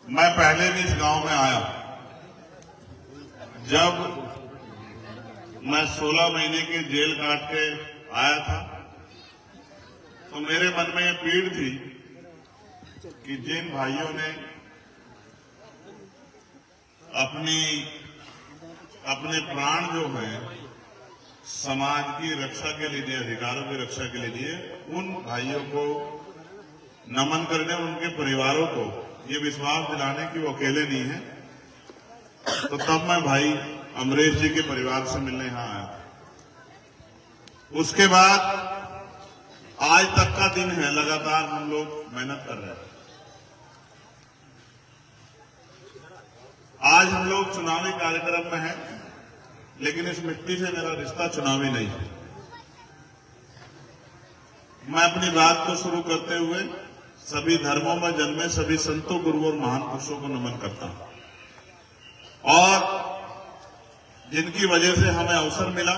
मैं पहले भी इस गांव में आया। जब मैं 16 महीने की जेल काट के आया था तो मेरे मन में ये पीड़ थी कि जिन भाइयों ने अपने प्राण जो है समाज की रक्षा के लिए, अधिकारों की रक्षा के लिए दिए, उन भाइयों को नमन करने, उनके परिवारों को ये विश्वास दिलाने कि वो अकेले नहीं है। तो तब मैं भाई अमरेश जी के परिवार से मिलने यहां आया। उसके बाद आज तक का दिन है, लगातार हम लोग मेहनत कर रहे हैं। आज हम लोग चुनावी कार्यक्रम में हैं, लेकिन इस मिट्टी से मेरा रिश्ता चुनावी नहीं है। मैं अपनी बात को शुरू करते हुए सभी धर्मों में जन्मे सभी संतों, गुरुओं और महान पुरुषों को नमन करता हूं, और जिनकी वजह से हमें अवसर मिला,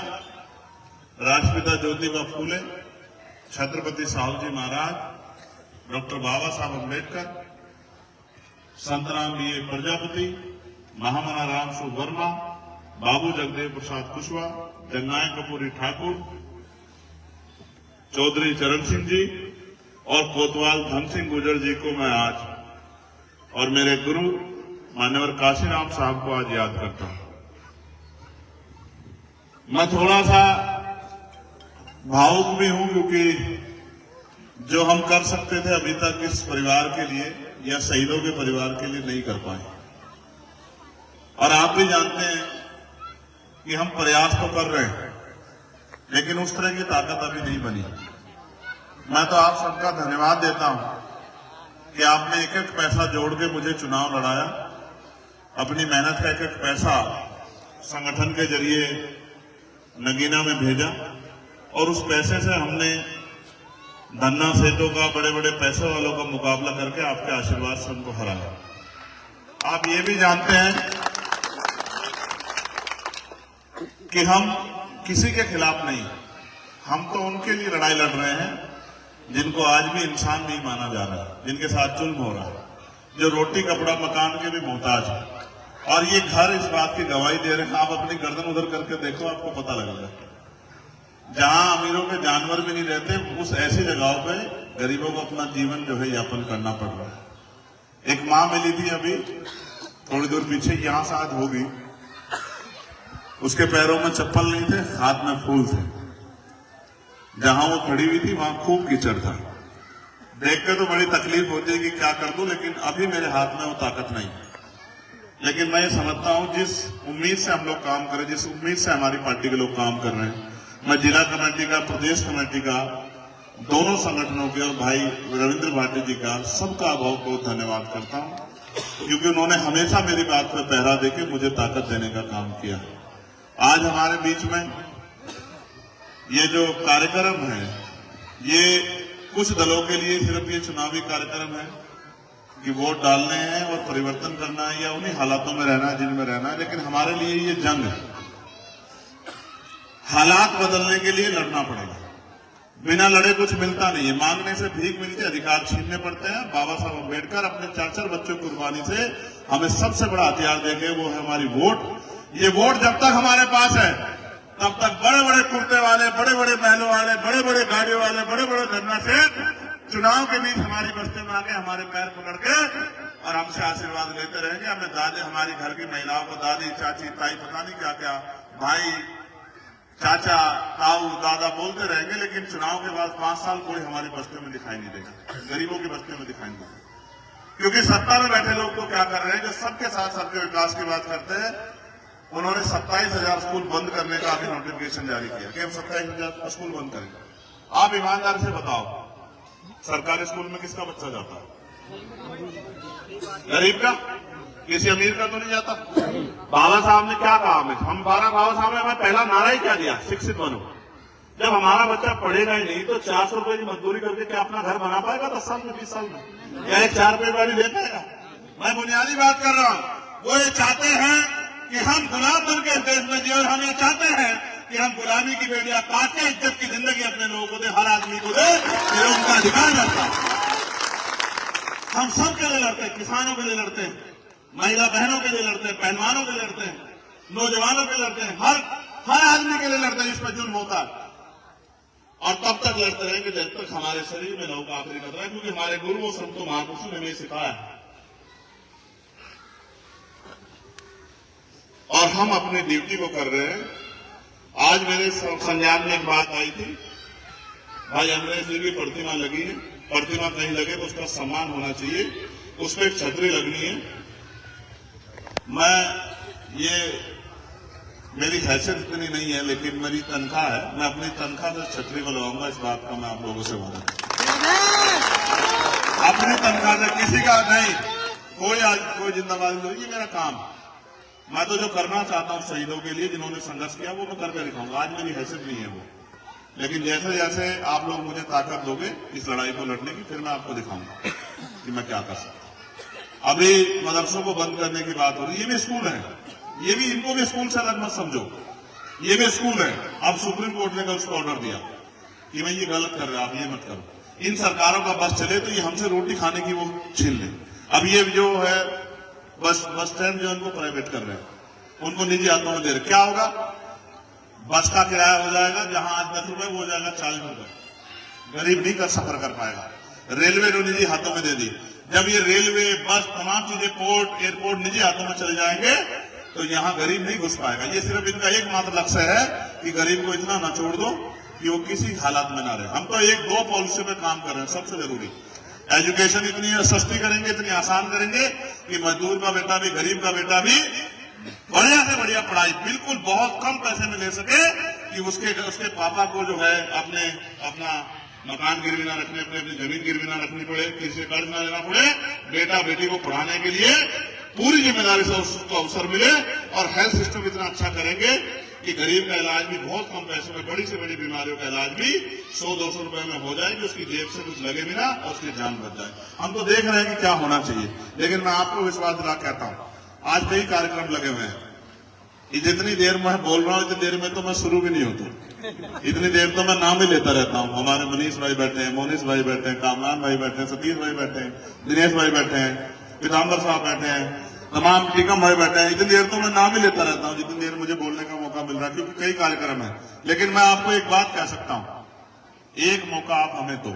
राष्ट्रपिता ज्योतिबा फूले, छत्रपति साहू जी महाराज, डॉक्टर बाबा साहब अम्बेडकर, संतराम बी प्रजापति, महामना रामसु वर्मा, बाबू जगदेव प्रसाद कुशवाहा, जननायक कपूरी ठाकुर, चौधरी चरण सिंह जी और कोतवाल धन सिंह गुर्जर जी को मैं आज और मेरे गुरु मान्यवर काशीराम साहब को आज याद करता हूं। मैं थोड़ा सा भावुक भी हूं, क्योंकि जो हम कर सकते थे अभी तक इस परिवार के लिए या शहीदों के परिवार के लिए नहीं कर पाए। और आप भी जानते हैं कि हम प्रयास तो कर रहे हैं, लेकिन उस तरह की ताकत अभी नहीं बनी। मैं तो आप सबका धन्यवाद देता हूं कि आपने एक एक पैसा जोड़ के मुझे चुनाव लड़ाया, अपनी मेहनत का एक एक पैसा संगठन के जरिए नगीना में भेजा, और उस पैसे से हमने धन्ना सेठों का, बड़े बड़े पैसे वालों का मुकाबला करके आपके आशीर्वाद से उनको हराया। आप ये भी जानते हैं कि हम किसी के खिलाफ नहीं, हम तो उनके लिए लड़ाई लड़ रहे हैं जिनको आज भी इंसान नहीं माना जा रहा है, जिनके साथ जुल्म हो रहा है, जो रोटी कपड़ा मकान के भी मोहताज है। और ये घर इस बात की गवाही दे रहे हैं। आप अपनी गर्दन उधर करके देखो, आपको पता लगेगा। जहां अमीरों के जानवर भी नहीं रहते, उस ऐसी जगहों पे गरीबों को अपना जीवन जो है यापन करना पड़ रहा है। एक माँ मिली थी अभी थोड़ी दूर पीछे, यहां साथ होगी, उसके पैरों में चप्पल नहीं थे, हाथ में फूल थे। जहां वो खड़ी हुई थी वहां खूब कीचड़ था। देख के तो बड़ी तकलीफ होती है कि क्या कर दूं, लेकिन अभी मेरे हाथ में वो ताकत नहीं। लेकिन मैं ये समझता हूं, जिस उम्मीद से हम लोग काम करें, जिस उम्मीद से हमारी पार्टी के लोग काम कर रहे हैं, मैं जिला कमेटी का, प्रदेश कमेटी का, दोनों संगठनों के और भाई रविंद्र भाटी जी का, सबका बहुत बहुत धन्यवाद करता हूं, क्योंकि उन्होंने हमेशा मेरी बात पर पहरा देके मुझे ताकत देने का काम किया। आज हमारे बीच में ये जो कार्यक्रम है, ये कुछ दलों के लिए सिर्फ ये चुनावी कार्यक्रम है कि वोट डालने हैं और परिवर्तन करना है या उन्हीं हालातों में रहना है जिनमें रहना है, लेकिन हमारे लिए ये जंग है। हालात बदलने के लिए लड़ना पड़ेगा। बिना लड़े कुछ मिलता नहीं है, मांगने से भीख मिलती, अधिकार छीनने पड़ते हैं। बाबा साहब अम्बेडकर अपने 4-4 बच्चों की कुर्बानी से हमें सबसे बड़ा हथियार देके, वो है हमारी वोट। ये वोट जब तक हमारे पास है, तब तक बड़े बड़े कुर्ते वाले, बड़े बड़े महलों वाले, बड़े बड़े गाड़ियों वाले, बड़े बड़े धरना से चुनाव के बीच हमारी बस्ती में आके हमारे पैर पकड़ के और हमसे आशीर्वाद लेते रहेंगे। हमें दादी, हमारी घर की महिलाओं को दादी, चाची, ताई, पता नहीं क्या क्या, भाई, चाचा, ताऊ, दादा बोलते रहेंगे, लेकिन चुनाव के बाद 5 साल कोई हमारी बस्तियों में दिखाई नहीं देगा, गरीबों की बस्तियों में दिखाई नहीं देगा। क्योंकि सत्ता में बैठे लोग तो क्या कर रहे हैं, जो सबके साथ सबके विकास की बात करते हैं। उन्होंने 27,000 स्कूल बंद करने का अभी नोटिफिकेशन जारी किया कि हम 27,000 स्कूल बंद करेंगे। आप ईमानदार से बताओ, सरकारी स्कूल में किसका बच्चा जाता है? गरीब का, किसी अमीर का तो नहीं जाता। बाबा साहब ने क्या कहा हमें, हम 12 बाबा साहब ने हमें पहला नारा ही क्या दिया, शिक्षित बनो। जब हमारा बच्चा पढ़ेगा ही नहीं तो 400 रुपए की मजदूरी करके क्या अपना घर बना पाएगा 10 साल में, 20 साल में? क्या एक 4 रुपए गाड़ी ले पाएगा? मैं बुनियादी बात कर रहा हूं। वो ये चाहते हैं कि हम गुलाम बनकर देश में जिए, और हम ये चाहते हैं कि हम गुलामी की बेड़ियां काट के इज्जत की जिंदगी अपने लोगों को दे, हर आदमी को दे, ये उनका अधिकार रहता है। हम सब के लिए लड़ते हैं, किसानों के लिए लड़ते हैं, महिला बहनों के लिए लड़ते हैं, पहलवानों के लिए लड़ते हैं, नौजवानों के लिए लड़ते हैं, हर आदमी के लिए लड़ते हैं जिस पर जुल्म होता है। और तब तक लड़ते रहेंगे जब तक हमारे शरीर में लहू का आखिरी कतरा है, क्योंकि हमारे गुरुओं संतों महापुरुषों ने हमें सिखाया है। और हम अपनी ड्यूटी को कर रहे हैं। आज मेरे संज्ञान में एक बात आई थी, भाई अमरेश जी की प्रतिमा लगी है, प्रतिमा कहीं लगे तो उसका सम्मान होना चाहिए, उस पर एक छतरी लगनी है। मेरी हैसियत इतनी नहीं है, लेकिन मेरी तनख्वाह है, मैं अपनी तनख्वाह से छतरी को लगाऊंगा, इस बात का मैं आप लोगों से वादा अपनी तनख्वाह से, किसी का नहीं, कोई जिंदाबादी नहीं, ये मेरा काम। मैं तो जो करना चाहता हूं शहीदों के लिए जिन्होंने संघर्ष किया वो मैं करके दिखाऊंगा। आज मेरी हैसियत नहीं है वो, लेकिन जैसे जैसे आप लोग मुझे ताकत दोगे इस लड़ाई को लड़ने की, फिर मैं आपको दिखाऊंगा कि मैं क्या कर सकता हूं। अभी मदरसों को बंद करने की बात हो रही है, ये भी स्कूल है, ये भी, इनको भी स्कूल से अलग मत समझो, ये भी स्कूल है। अब सुप्रीम कोर्ट ने कल उसको ऑर्डर दिया कि मैं ये गलत कर रहा हूं, आप ये मत करो। इन सरकारों का बस चले तो ये हमसे रोटी खाने की वो छीन ले। अब ये जो है बस स्टैंड जो उनको प्राइवेट कर रहे हैं, उनको निजी हाथों में दे रहे, क्या होगा? बस का किराया हो जाएगा, जहां आज 10 रुपए वो हो जाएगा 40 रुपए। गरीब नहीं कर सफर कर पाएगा। रेलवे जो निजी हाथों में दे दी, जब ये रेलवे बस तमाम चीजें पोर्ट एयरपोर्ट निजी हाथों में चले जाएंगे तो यहाँ गरीब नहीं घुस पाएगा। ये सिर्फ इनका एकमात्र लक्ष्य है कि गरीब को इतना ना छोड़ दो कि वो किसी हालात में ना रहे। हम तो 1-2 पॉलिसी पे काम कर रहे हैं। सबसे जरूरी एजुकेशन इतनी सस्ती करेंगे, इतनी आसान करेंगे कि मजदूर का बेटा भी, गरीब का बेटा भी बढ़िया से बढ़िया पढ़ाई बिल्कुल बहुत कम पैसे में ले सके, कि उसके पापा को जो है अपना मकान गिरवी ना रखने, अपनी जमीन गिरवी ना रखनी पड़े, किसी से कर्ज ना लेना पड़े, बेटा बेटी को पढ़ाने के लिए पूरी जिम्मेदारी से उसको अवसर मिले। और हेल्थ सिस्टम इतना अच्छा करेंगे कि गरीब का इलाज भी बहुत कम पैसों में, बड़ी से बड़ी बीमारियों का इलाज भी 100-200 रुपए में हो जाए, कि उसकी जेब से कुछ लगे भी ना और उसकी जान बच जाए। हम तो देख रहे हैं कि क्या होना चाहिए, लेकिन मैं आपको विश्वास दिला कहता हूं, आज कई कार्यक्रम लगे हुए हैं। जितनी देर मैं बोल रहा हूं इतनी देर में तो मैं शुरू भी नहीं होता, इतनी देर तो मैं नाम ही लेता रहता हूं। हमारे मनीष भाई बैठे हैं, मोनिश भाई बैठे हैं, कामरान भाई बैठे हैं, सतीश भाई बैठे हैं, दिनेश भाई बैठे हैं, पीताम्बर साहब बैठे हैं, तमाम टीकम भाई बैठे हैं। इतनी देर तो मैं नाम ही लेता रहता हूं जितनी देर मुझे बोलने का मौका मिल रहा है, क्योंकि कई कार्यक्रम है। लेकिन मैं आपको एक बात कह सकता हूं, एक मौका आप हमें दो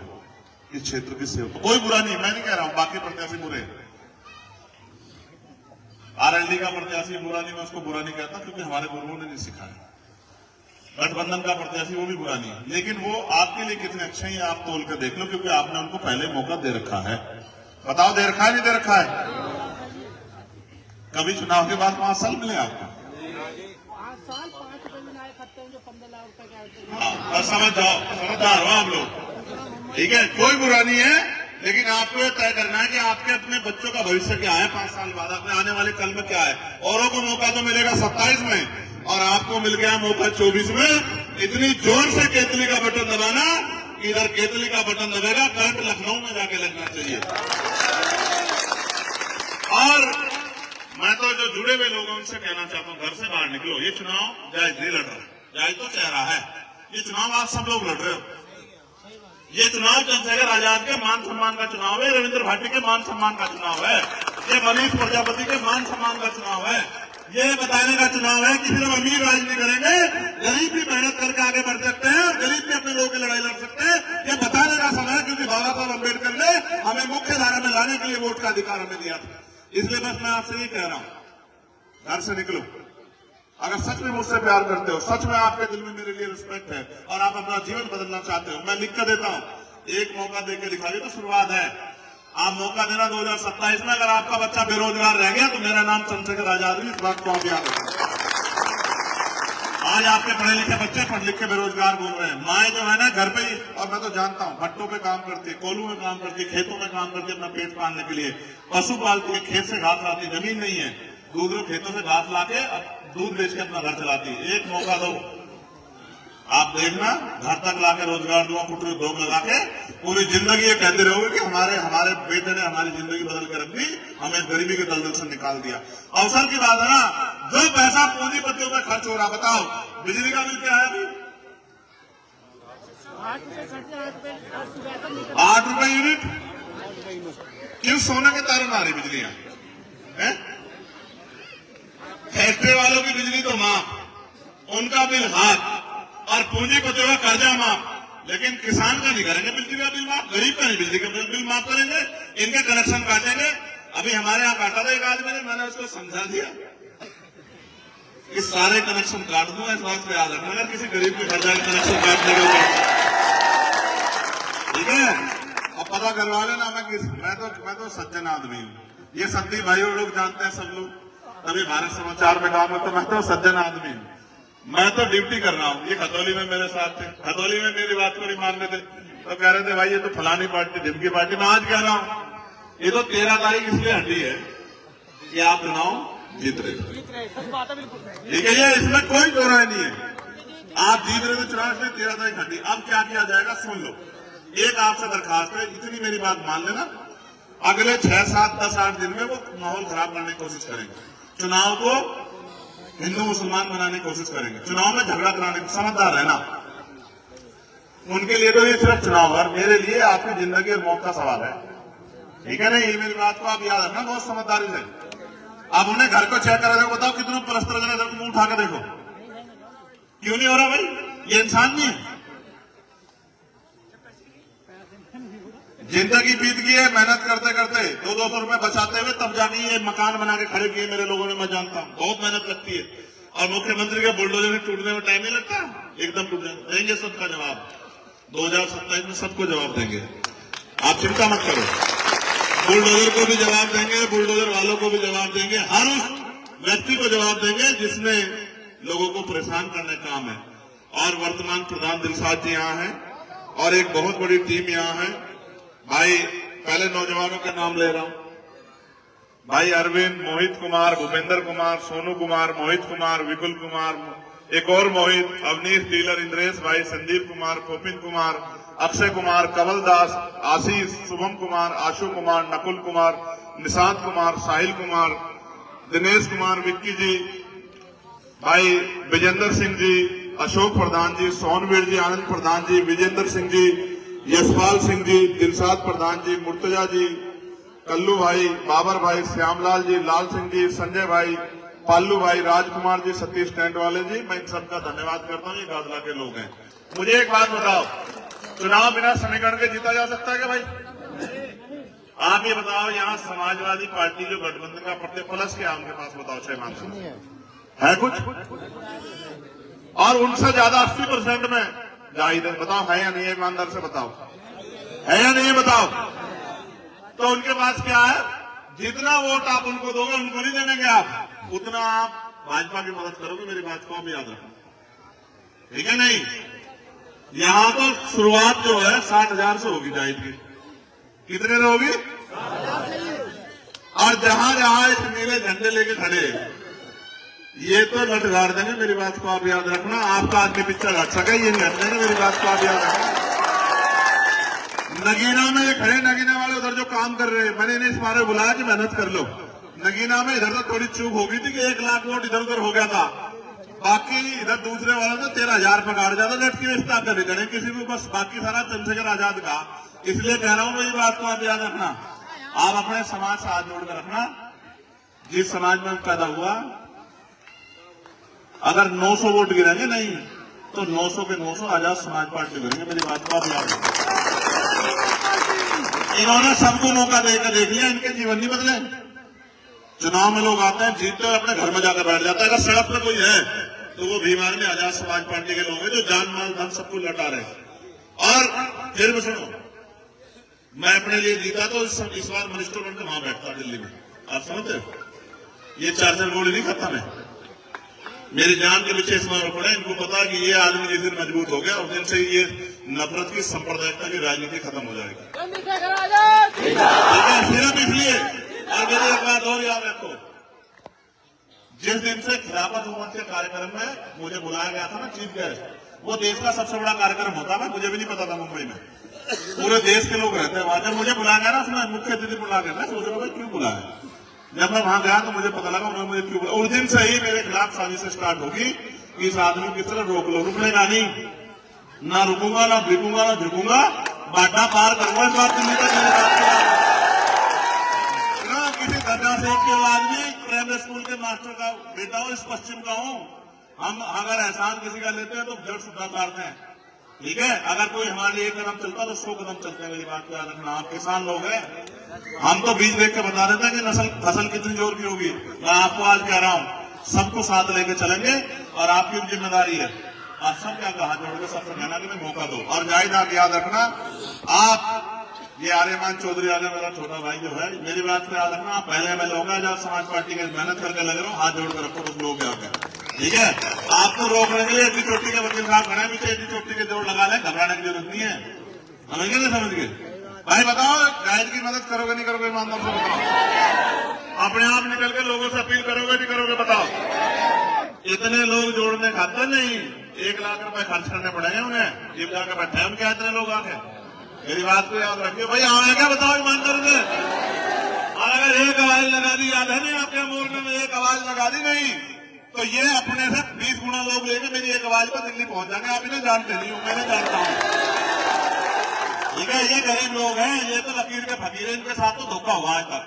इस क्षेत्र की सेवा। कोई बुरा नहीं, मैं नहीं कह रहा हूं बाकी प्रत्याशी बुरे, आरएलडी का प्रत्याशी बुरा नहीं, मैं उसको बुरा नहीं कहता, क्योंकि हमारे गुरुओं ने नहीं सिखाया। गठबंधन का प्रत्याशी वो भी बुरा नहीं है, लेकिन वो आपके लिए कितने अच्छे हैं आप तोल कर देख लो, क्योंकि आपने उनको पहले मौका दे रखा है। बताओ दे रखा है नहीं दे रखा है? कभी चुनाव के बाद 5 साल मिले आपको? 5 साल 5 रुपए में आए खाते हैं जो 15 लाख रुपए का समझ जाओ, समझदार हो आप लोग, ठीक है, कोई बुरा नहीं है। लेकिन आपको ये तय करना है कि आपके अपने बच्चों का भविष्य क्या है 5 साल बाद, अपने आने वाले कल में क्या है। औरों को मौका तो मिलेगा 27 में और आपको मिल गया मौका 24 में। इतनी जोर से केतली का बटन दबाना, इधर केतली का बटन दबेगा, करंट लखनऊ में जाके लगना चाहिए। और मैं तो जो जुड़े हुए लोगों उनसे कहना चाहता हूं, घर से बाहर निकलो। ये चुनाव जायज नहीं लड़ रहा, जायज तो चेहरा है, ये चुनाव आप सब लोग लड़ रहे हो। ये चुनाव चंद्रशेखर आजाद के मान सम्मान का चुनाव है, रविंद्र भाटी के मान सम्मान का चुनाव है, ये मनीष प्रजापति के मान सम्मान का चुनाव है। ये बताने का चुनाव है कि सिर्फ अमीर राज नहीं करेंगे, गरीब भी मेहनत करके आगे बढ़ सकते हैं, गरीब भी अपने लोगों की लड़ाई लड़ सकते हैं। ये बताने का समय है, क्योंकि बाबा साहब अम्बेडकर ने हमें मुख्य धारा में लाने के लिए वोट का अधिकार हमें दिया था। इसलिए बस मैं आपसे ये कह रहा हूं, घर से निकलो। अगर सच में मुझसे प्यार करते हो, सच में आपके दिल में मेरे लिए रिस्पेक्ट है और आप अपना जीवन बदलना चाहते हो, मैं लिख कर देता हूं, एक मौका देकर दिखाइए तो शुरुआत है। आप मौका देना 2027 में। अगर आपका बच्चा बेरोजगार रह गया तो मेरा नाम चंद्रशेखर आजाद नहीं, इस बात को आप याद रखें। आज आपके पढ़े लिखे बच्चे पढ़ लिख के बेरोजगार बोल रहे हैं। माए जो है ना घर पे ही, और मैं तो जानता हूं, भट्टों पे काम करती है, कोलू में काम करती है, खेतों में काम करती है अपना पेट पालने के लिए, पशु पालती है, खेत से घास लाती है, जमीन नहीं है, दूसरों खेतों से घास लाके दूध बेच के अपना घर चलाती है। एक मौका दो, आप देखना, घर तक लाके रोजगार दूंगा, कुटुंब उद्योग लगा के पूरी जिंदगी ये कहते रहोगे कि हमारे बेटे ने हमारी जिंदगी बदल कर रख दी, हमें गरीबी के दलदल से निकाल दिया। अवसर की बात है ना, जो पैसा पूंजीपतियों पे खर्च हो रहा, बताओ बिजली का बिल क्या है अभी? 8 रुपए 8 रुपए 8 रुपए यूनिट। क्यों सोने के तारों में आ रही बिजलियां हैं? फैक्ट्री वालों की बिजली तो माफ, उनका बिल हाफ, और पूंजीपतियों का कर्जा माफ, लेकिन किसान का नहीं करेंगे बिजली का बिल माफ, गरीब का नहीं बिजली का बिल माफ करेंगे, इनके कनेक्शन काटेंगे। अभी हमारे यहाँ काटा था एक आदमी ने, मैंने उसको समझा दिया कि सारे कनेक्शन काट दूंगा, इस बात को याद रखना अगर किसी गरीब के घर जाए कनेक्शन काटने के, ठीक है? अब पता करवा लेना, मैं तो सज्जन आदमी हूँ, ये संदीप भाई लोग जानते हैं सब लोग, तभी भारत समाचार में काम है, तो मैं तो सज्जन आदमी हूँ, मैं तो ड्यूटी कर रहा हूँ। ये खतौली में मेरे साथ थे, खतौली में मेरी बात को नहीं मान रहे थे, तो कह रहे थे भाई ये तो फलानी पार्टी ढिमकी पार्टी। मैं आज कह रहा हूँ ये तो 13 तारीख इसलिए हटी है कि आप चुनाव जीत रहे थे, ठीक है? ये इसमें कोई दो राय नहीं है, आप जीत रहे थे चुनाव, इसलिए 13 तारीख हटी। अब क्या किया जाएगा सुन लो, एक आपसे दरखास्त है, इतनी मेरी बात मान लेना, अगले 6, 7, 10, 8 दिन में वो माहौल खराब करने की कोशिश करेंगे, चुनाव को हिंदू मुसलमान बनाने की कोशिश करेंगे, चुनाव में झगड़ा कराने की, समझदार रहना। उनके लिए तो ये सिर्फ चुनाव है, मेरे लिए आपकी जिंदगी और मौत का सवाल है, ठीक है ना? ये मेरी बात को आप याद रखना बहुत समझदारी से। आप उन्हें घर को चेक करा देखो, बताओ कितनों पलस्तर करा देखो, मुंह उठा के देखो, क्यों नहीं हो रहा भाई? ये इंसान नहीं है। जिंदगी बीत गई है मेहनत करते करते, 200 रुपए बचाते हुए, तब जाके ये मकान बना के खड़े किए मेरे लोगों ने, मैं जानता हूं बहुत मेहनत लगती है। और मुख्यमंत्री के बुलडोजर में टूटने में टाइम नहीं लगता, एकदम टूट जाएंगे, देंगे सबका जवाब, 2027 में सबको जवाब देंगे, आप चिंता मत करो। बुलडोजर को भी जवाब देंगे, बुलडोजर वालों को भी जवाब देंगे, हर उस व्यक्ति को जवाब देंगे जिसने लोगों को परेशान करने का काम है। और वर्तमान प्रधान दिलशाद जी यहाँ हैं और एक बहुत बड़ी टीम यहाँ है। भाई पहले नौजवानों के नाम ले रहा हूं, भाई अरविंद, मोहित कुमार, भूपेंद्र कुमार, सोनू कुमार, मोहित कुमार, विपुल कुमार, एक और मोहित, अवनीश डीलर, इंद्रेश भाई, संदीप कुमार, कोपिन कुमार, अक्षय कुमार, कमल दास, आशीष, शुभम कुमार, आशु कुमार, नकुल कुमार, निशांत कुमार, साहिल कुमार, दिनेश कुमार, विक्की जी, भाई विजेंद्र सिंह जी, अशोक प्रधान जी, सोनवीर जी, आनंद प्रधान जी, विजेंद्र सिंह जी, यशपाल सिंह जी, दिलशाद प्रधान जी, मुर्तजा जी, कल्लू भाई, बाबर भाई, श्यामलाल जी, लाल सिंह जी, संजय भाई, पालू भाई, राजकुमार जी, सतीश टेंट वाले जी, मैं इन सबका धन्यवाद करता हूँ, ये गाजला के लोग हैं। मुझे एक बात बताओ, चुनाव बिना समीकरण के जीता जा सकता है क्या भाई? आप ये बताओ, यहाँ समाजवादी पार्टी जो गठबंधन का पड़ते प्लस के आपके पास बताओ 6 मामले है कुछ, और उनसे ज्यादा 80% में जाहिद है, बताओ है या नहीं है? ईमानदार से बताओ, है या नहीं है बताओ? तो उनके पास क्या है? जितना वोट आप उनको दोगे उनको नहीं देंगे आप, उतना आप भाजपा की मदद करोगे, मेरी बात को आप याद रखो, ठीक है? नहीं, यहां तो शुरुआत जो है 60,000 से होगी जाहिद की, कितने से होगी? और जहां जहां इस नीले झंडे लेके खड़े ये तो लटगाड़ देंगे, मेरी बात को आप याद रखना, आपका आदमी पिक्चर हट सके ये नहीं हट देंगे, मेरी बात को आप याद रखना। नगीना में ये खड़े, नगीना वाले उधर जो काम कर रहे हैं, मैंने इन्हें इस बारे बुलाया कि मेहनत कर लो। नगीना में इधर तो थोड़ी चूक हो गई थी कि 1 लाख वोट इधर उधर हो गया था, बाकी इधर दूसरे वाला तो 13,000 पे काट जाता, नेट की रिश्ता कर देते किसी को, बस बाकी सारा चंद्रशेखर आजाद का। इसलिए कह रहा हूं मेरी बात को आप याद रखना, आप अपने समाज से हाथ जोड़कर रखना, जिस समाज में पैदा हुआ, अगर 900 वोट गिरेंगे नहीं तो 900 के 900 आजाद समाज पार्टी गिरेंगे, मेरी बात को आप याद रखना। इन्होंने सबको मौका देकर देख लिया, इनके जीवन नहीं बदले। चुनाव में लोग आते हैं, जीतते और अपने घर में जाकर बैठ जाता है। अगर सड़क पर कोई है तो वो भीमार में आजाद समाज पार्टी के लोग हैं जो जान माल धन सबको लौटा रहे। और फिर भी सुनो, मैं अपने लिए जीता तो इस बार मिनिस्टर बनकर वहां बैठता दिल्ली में, आप समझते हो? ये 4 गोली नहीं खाता मैं, मेरी जान के पीछे इसमें पड़े। इनको पता कि ये आदमी जिस दिन मजबूत हो गया उस दिन से ये नफरत की, सांप्रदायिकता की राजनीति खत्म हो जाएगी, ठीक है? सिर्फ इसलिए। और मेरी एक बात और याद रखो, जिस दिन से खिलाफत हुकूमत के कार्यक्रम में मुझे बुलाया गया था ना चीफ गेस्ट, वो देश का सबसे बड़ा कार्यक्रम होता था, मुझे भी नहीं पता था, मुंबई में पूरे देश के लोग रहते हैं वहां। जब मुझे बुलाया गया ना, उसमें मुख्य अतिथि बुला गया, मैं सोच रहा था क्यों बुलाया। जब मैं वहां गया तो मुझे पता लगा उन्होंने मुझे क्यों बुलाया। उस दिन से ही मेरे खिलाफ साजिश स्टार्ट होगी, इस आदमी की तरह रोक लो, रुकनेगा नहीं, ना रुकूंगा, ना बिकूंगा, ना झुकूंगा, बाटा पार करूंगा इस बार दिल्ली तक। बस एक के आवाज में प्राइमरी स्कूल के मास्टर का बेटा हूँ, इस पश्चिम का हूँ। हम अगर एहसान किसी का लेते हैं तो जड़ सुधा काटते हैं, ठीक है। अगर कोई हमारे लिए 1 कदम चलता है तो 100 कदम चलते हैं, मेरी बात को याद रखना। आप किसान लोग हैं, हम तो बीज देख के बता देते हैं कि फसल कितनी जोर की होगी। मैं आपको आज कह रहा हूँ, सबको साथ लेके चलेंगे और आपकी जिम्मेदारी है। आप सब क्या कहा जोड़ के सबसे कहना कि मौका दो। और जाहिद आप याद रखना, आप ये आर्यमान चौधरी आगे मेरा छोटा भाई जो है, मेरी बात को याद रखना, आप पहले में लोग हैं जब समाज पार्टी के मेहनत करके लग रहे हो, हाथ जोड़ कर रखो कुछ लोग आगे, ठीक है। आपको रोकने के लिए एडी चोटी के वकील साहब खड़े हैं पीछे, एडी चोटी के जोड़ लगा लें, घबराने की जरूरत नहीं है। समझ गए नहीं समझ गए भाई? बताओ जाहिद की मदद करोगे नहीं करोगे? ईमानदार से बताओ, अपने आप निकल के लोगों से अपील करोगे नहीं करोगे? बताओ। इतने लोग जोड़ने खाते नहीं, 1 लाख रुपए खर्च करने पड़ेंगे उन्हें, जिम जाकर बैठे हैं उनके इतने लोग आके। मेरी बात को याद रखिए भाई, आए क्या? बताओ ईमानदार से। और अगर एक आवाज लगा दी, याद है नहीं आपके मोर्चे में एक आवाज लगा दी नहीं, तो ये अपने से 20 गुना लोग लेके मेरी एक आवाज पर दिल्ली पहुंच जाएंगे। आप इन्हें जानते नहीं हो, मैंने जानता हूं, ठीक है। ये गरीब लोग हैं, ये तो लकीर के फकीर हैं, इनके साथ तो धोखा हुआ है तक।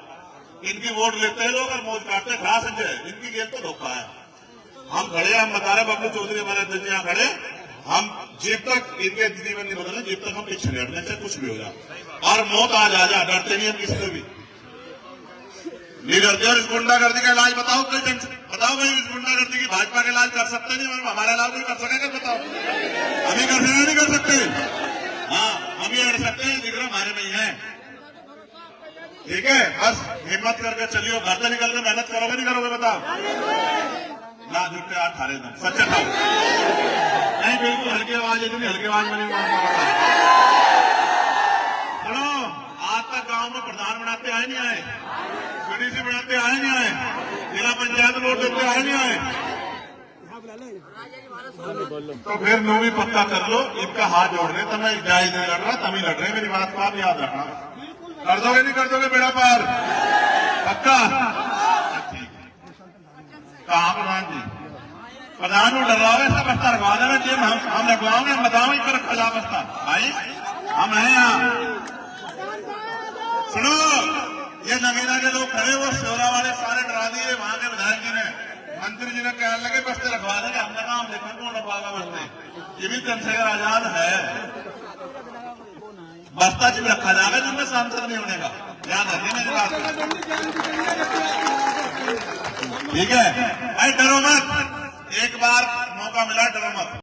इनकी वोट लेते हैं लोग और मौज काटते हैं, खा संजय, इनकी गेम तो धोखा है। हम खड़े, हम बता रहे बबलू चौधरी हमारे अध्यक्ष यहाँ खड़े, हम जब तक इनके जीवन नहीं बदले, जब तक हम पीछे नहीं हटने से कुछ भी हो जाए। और मौत आ जा, डरते नहीं हम किसी से भी नहीं डरते। और इस गुंडागर्दी का इलाज बताओ, कोई बताओ भाई, इस गुंडागर्दी की भाजपा का इलाज कर सकते नहीं, हमारा इलाज नहीं कर सकेगा? बताओ, हम ही कर सकते नहीं कर सकते? हाँ, हम ही अड़ सकते हैं, जिक्र हमारे में ही है, ठीक है। बस हिम्मत करके चलियो, घर से निकल के मेहनत करोगे नहीं करोगे? बताओ ना, जुटे 18 दिन सच्चे था नहीं, बिल्कुल हल्की आवाज, इतनी हल्की आवाज में नहीं मानता। सुनो, आज तक गांव में प्रधान बनाते आए नहीं आए, बीडीसी बनाते आए नहीं आए, जिला पंचायत वोट देते आए नहीं आए, तो फिर नो भी पक्का कर लो, इनका हाथ जोड़ रहे, तब मैं जायज नहीं लड़ रहा, तभी लड़ रहे। मेरी बात को आप याद रखना, कर दोगे नहीं कर दोगे बेड़ा पार? पक्का? ठीक है। कहाँ प्रधान जी? प्रधान को डरवाओगे, ऐसा बस्ता रखवा देना चाहिए, हम रखवाओगे, हम बताओ इनको रखा जा बस्ता भाई, हम हैं यहाँ। सुनो, ये नगीना के लोग खड़े, वो शोरा वाले सारे डरा दिए, वहां के विधायक जी ने, मंत्री जी ने कहने लगे बस्ते रखवा देंगे, हमने कहा हम देखा कौन रखवागा बस्ते, ये भी चंद्रशेखर आजाद है, बस्ता जिम रखा जाएगा जिनमें सांसद नहीं होने का, याद रखिए मेरी बात, ठीक है। भाई डरो मत, एक बार मौका मिला, डरो मत।